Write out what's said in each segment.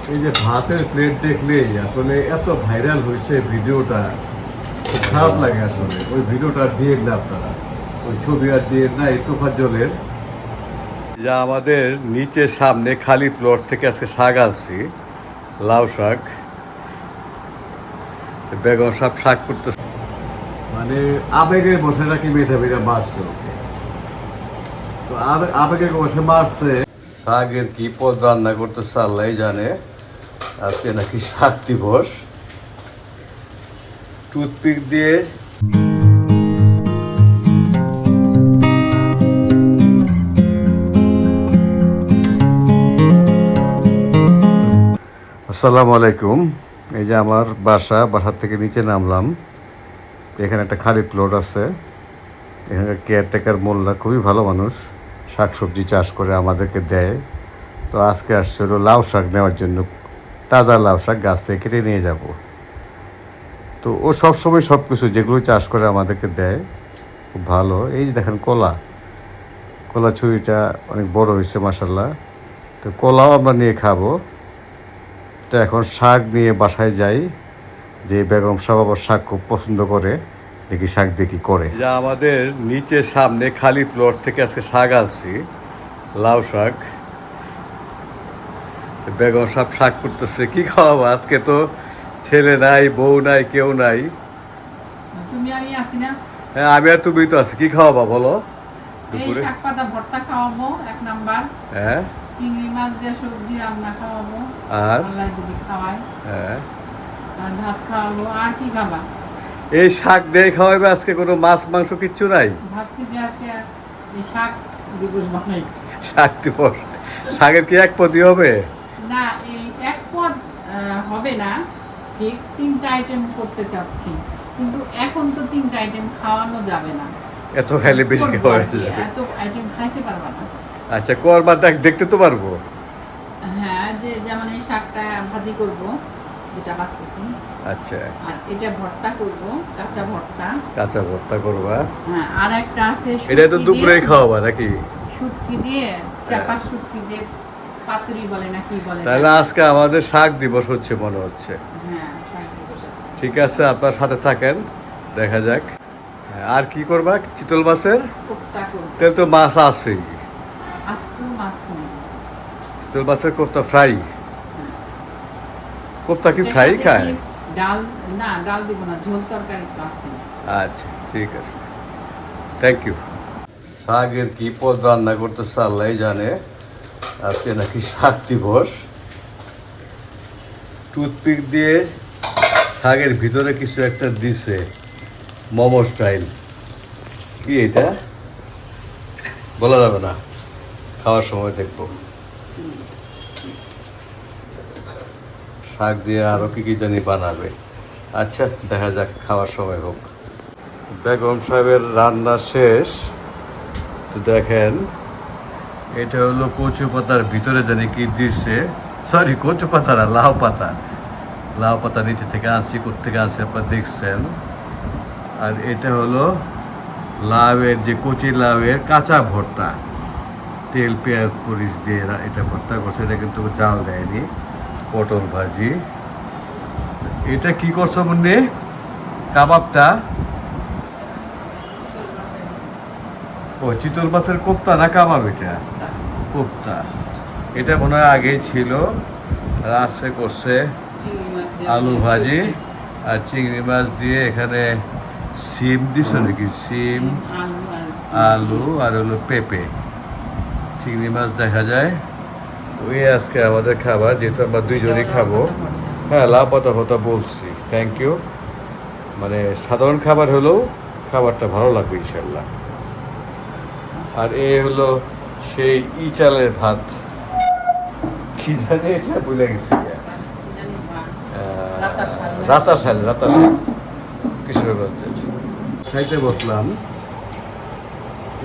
এই যে ভাতের প্লেট দেখলেই আসলে এত ভাইরাল হয়েছে ভিডিওটা, খুব খারাপ লাগে আসলে। ওই ভিডিওটা আর দিয়ে না আপনারা, ওই ছবি আর দিয়ে না। এই তোফাজ্জলের যা আমাদের নিচের সামনে খালি প্লট থেকে আজকে শাক আনছি, লাউ শাক। বেগম সব শাক করতেছে, মানে আবেগের বসে নাকি মেধাবীরা মারছে ওকে। তো আবেগের বসে মারছে। শাকের কি পদ রান্না করতেছে আল্লাহ জানে। আজকে নাকি শাক দিবস। টুথপিক দিয়ে আসসালামু আলাইকুম। এই যে আমার বাসার থেকে নিচে নামলাম। এখানে একটা খালি প্লট আছে। এখানকার কেয়ারটেকার মোল্লা খুবই ভালো মানুষ, শাকসবজি চাষ করে আমাদেরকে দেয়। তো আজকে আসছে হলো লাউ শাক নেওয়ার জন্য। তাজা লাউ শাক গাছ থেকে কেটে নিয়ে যাব। তো ও সবসময় সব কিছু যেগুলো চাষ করে আমাদেরকে দেয়, খুব ভালো। এই যে দেখেন কলা ছুরিটা অনেক বড় হয়েছে মাশাল্লাহ। তো কলাও আমরা নিয়ে খাবো। তো এখন শাক নিয়ে বাসায় যাই। যে বেগম সাহেব আবার শাক খুব পছন্দ করে, দেখি শাক দিয়ে কি করে। যা আমাদের নিচের সামনে খালি প্লট থেকে আজকে শাক আনছি, লাউ শাক। বেগম সাহেব শাক করতেছে। কি খাওয়াবো আজকে? তো ছেলে নাই, বউ নাই, কেউ নাই। তুমি আমি আছি না? হ্যাঁ, আমি আর তুমি তো আছি। কি খাওয়াবা বলো? এই শাক পাতা ভর্তা খাওয়াবো এক নাম্বার। হ্যাঁ, চিংড়ি মাছ দিয়ে সবজি রান্না খাওয়াবো, আর আল্লাহ যদি খাওয়ায়। হ্যাঁ, আর ভাত খাওয়াবো। আর কি খাবা? এই শাক দিয়ে খাওয়াবে আজকে? কোনো মাছ মাংস কিচ্ছু নাই? ভাবছি যে আজকে এই শাক দিবস বানাই। শাক দিবস? শাকের কি এক পদই হবে? না, এই এক পদ হবে না, ঠিক 3টা আইটেম করতে চাচ্ছি, কিন্তু এখন তো 3টা আইটেম খাওয়ানো যাবে না। এত খাইলে বেশি খাওয়া করবো আর কি, যাবে। এত আইটেম খাইতে পারবা না। আচ্ছা, করবার দেখতে তো পারবো। হ্যাঁ, যে যেমন এই শাকটা ভাজি করব, যেটা বাছতেছি। আচ্ছা, আর এটা ভর্তা করব, কাঁচা ভর্তা। কাঁচা ভর্তা করবা? হ্যাঁ, আর একটা আছে এটা তো দুপুরেই খাওয়াবা নাকি? শুটকি দিয়ে, চাপা শুটকি দিয়ে পাতুরি বলে না কি বলে। তাহলে আজকে আমাদের শাক দিবস হচ্ছে মনে হচ্ছে। হ্যাঁ, শাক দিবস আছে। ঠিক আছে, আপনার সাথে থাকেন, দেখা যাক। আর কি করবা? চিতল মাছের? কোফতা করব। তাহলে তো মাছ আছেই। আজকে মাছ নেই। চিতল মাছের কোফতা ফ্রাই? কোফতা কি এর ফ্রাই সাথে খায়? কি ডাল? না, ডাল দিব না, ঝোল তরকারি তো আছে। আচ্ছা, ঠিক আছে, থ্যাংক ইউ। শাকের কি পদ রান্না করতেছে আল্লাহ জানে। আজকে নাকি শাক দিবস। টুথপিক দিয়ে শাকের ভিতরে কিছু একটা দিছে, মোমো স্টাইল। কি এটা বলা যাবে না, খাওয়ার সময় দেখবো। শাক দিয়ে আরো কি কি জানি বানাবে। আচ্ছা, দেখা যাক, খাওয়ার সময় হোক। বেগম সাহেবের রান্না শেষ। তো দেখেন, এটা হলো কচু পাতার ভিতরে জানি কি দিচ্ছে। সরি, কচু পাতা না, লাউ পাতা। লাউ পাতা নিচে থেকে আনছি, কোত্থেকে আনছি আপনারা দেখছেন। আর এটা হলো লাউয়ের, যে কচি লাউয়ের কাঁচা ভর্তা, তেল পেঁয়াজ মরিচ দিয়ে এটা ভর্তা করছে। এটা কিন্তু জাল দেয়নি। পটল ভাজি। এটা কি করছো মুন্নি? কাবাবটা? ও, চিতল মাছের কোপ্তা না কাবাব? এটা কোপ্তা। এটা মনে হয় আগেই ছিল। আর আজকে করছে চিংড়ি মাছ দিয়ে আলু ভাজি সবজি। আর চিংড়ি মাছ দিয়ে। এখানে সিম দিছো নাকি? সিম, আলু আলু আর হলো পেঁপে। চিংড়ি মাছ দেখা যায়। ওই আজকে আমাদের খাবার, যেহেতু আমরা দুইজনই খাবো। হ্যাঁ, লাউ পাতা ভাতা বলছি, থ্যাংক ইউ। মানে সাধারণ খাবার হলেও খাবারটা ভালো লাগবে ইনশাল্লাহ। আর এ হলো সেই চালের ভাত। কি জানি এটা ভুলে গেছি। রাতাশাল কিশোরগঞ্জের। খাইতে বসলাম।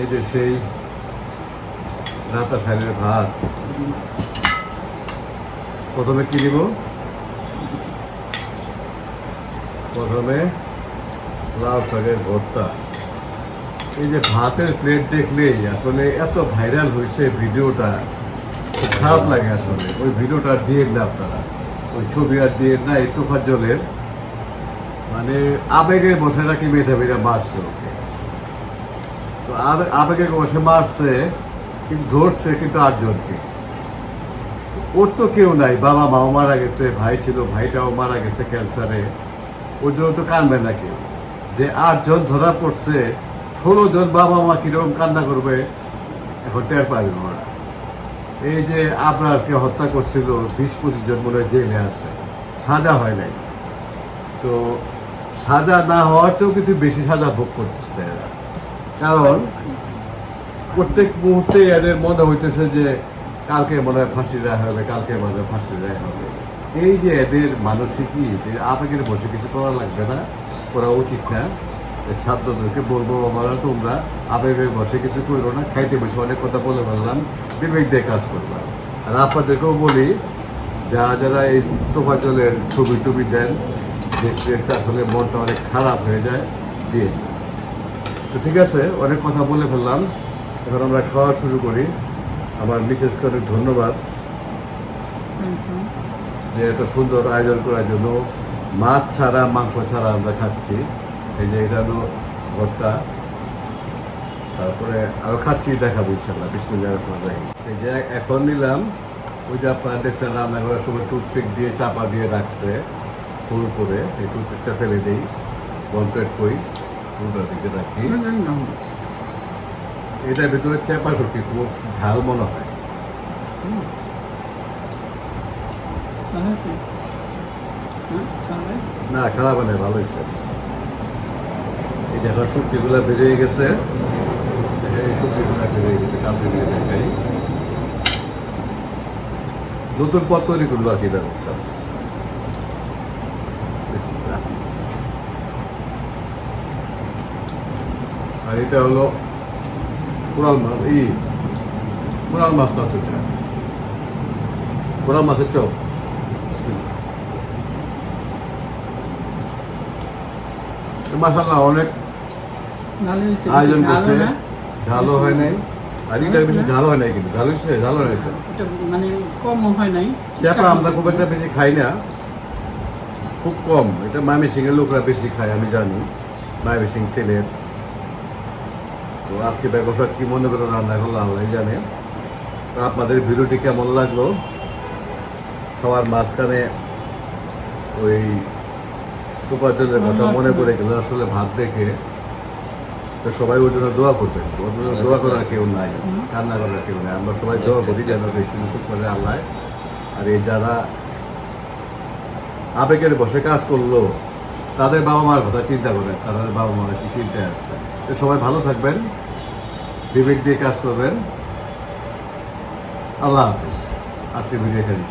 এই যে সেই রাতাশালের ভাত। প্রথমে কি দিব? প্রথমে লাউ শাকের ভর্তা। এই যে ভাতের প্লেট দেখলেই আসলে এত ভাইরাল হয়েছে ভিডিওটা, খুব খারাপ লাগে আসলে ওই ভিডিওটা আর দিয়ে না আপনারা, ওই ছবি আর দিয়ে না। এই তোফাজ্জলের মানে আবেগের বসে নাকি মেধাবীরা মারছে ওকে। তো আবেগের বসে মারছে, কিন্তু ধরছে কিন্তু 8 জনকে। ওর তো কেউ নাই, বাবা মাও মারা গেছে, ভাই ছিল, ভাইটাও মারা গেছে ক্যান্সারে। ওর জন্য তো কানবে না কেউ। যে 8 জন ধরা পড়ছে, 16 জন বাবা মা কিরকম কান্না করবে এখন টের পাবে ওরা। এই যে আবরারকে হত্যা করছিল 20-25 জন মনে হয় জেলে আছে, সাজা হয় নাই। তো সাজা না হওয়ার চেয়েও কিছু বেশি সাজা ভোগ করতেছে এরা। কারণ প্রত্যেক মুহূর্তে এদের মনে হইতেছে যে কালকে মনে হয় ফাঁসির রায় হবে, কালকে মনে হয় ফাঁসির রায় হবে। এই যে এদের মানসিকই, যে আবেগের বসে কিছু করা লাগবে না, করা উচিত না। ছাত্রদেরকে বলবো, বাবারা তোমরা আবেগের বসে কিছু করো না, খাইতে বসে অনেক কথা বলে বললাম, বিবেক দিয়ে কাজ করবা। আর আপনাদেরকেও বলি, যারা যারা এই তোফাজ্জলের ছবি টবি দেন, দেখতে দেখতে আসলে মনটা অনেক খারাপ হয়ে যায়, দিয়ে। তো ঠিক আছে, অনেক কথা বলে ফেললাম, এখন আমরা খাওয়া শুরু করি। আমার মিসেসকে অনেক ধন্যবাদ যে এত সুন্দর আয়োজন করার জন্য। মাছ ছাড়া মাংস ছাড়া আমরা খাচ্ছি। এই যে এটা হলো ভর্তা, তারপরে আরও খাচ্ছি, দেখাবো ইনশাল্লাহ। বিসমিল্লাহির রহমানির রহিম। এই যে এখন নিলাম, ওই যে আপনারা দেখছেন রান্না করার সময় টুথপিক দিয়ে চাপা দিয়ে রাখছে ফুল করে, এই টুথপিকটা ফেলে দিই, বনপেট কই ফুলটার দিকে রাখি। এটার ভিতরে চেপা শুকি খুব ঝাল মনে হয়। না, খারাপ নয়, ভালো হয়েছে। এই দেখো শুটকিগুলো বেরিয়ে গেছে, এই শুটকিগুলো বেরিয়ে গেছে, কাছে দিয়ে দেখাই। নতুন পথ তৈরি করলো আর কি ব্যবস্থা। আর এটা হলো কোরাল মাছ, কোরাল মাছ না, তো এটা কোরাল মাছের চপ। মাশাআল্লাহ অনেক আয়োজন করছে, ঝালও হয় নাই। আর এটা বেশি ঝাল হয় নাই, কিন্তু ঝাল হয়েছে, ঝাল হয় নাই তো, মানে কমও হয় নাই। চেপা আমরা খুব একটা বেশি খাই না, খুব কম। এটা ময়মনসিং এর লোকরা বেশি খায়, আমি জানি, ময়মনসিং, সিলেট। তো আজকে ব্যবসা কি মনে করে রান্না করলো আল্লাহ জানে। তো আপনাদের ভিডিওটি কেমন লাগলো, সবার মাঝখানে ওই তোফাজ্জলের কথা মনে পড়ে গেল আসলে ভাত দেখে। তো সবাই ওর জন্য দোয়া করবেন, ওর জন্য দোয়া করার কেউ নাই, কান্না করার কেউ নাই। আমরা সবাই দোয়া করি যেন বেশি কিছু করে আল্লাহ। আর এই যারা আবেগের বসে কাজ করলো, তাদের বাবা মার কথা চিন্তা করেন, তাদের বাবা মারা কি চিন্তায় আছে। তো সবাই ভালো থাকবেন, বিবেক দিয়ে কাজ করবেন। আল্লাহ হাফিজ। আজকে ভিডিও এখানে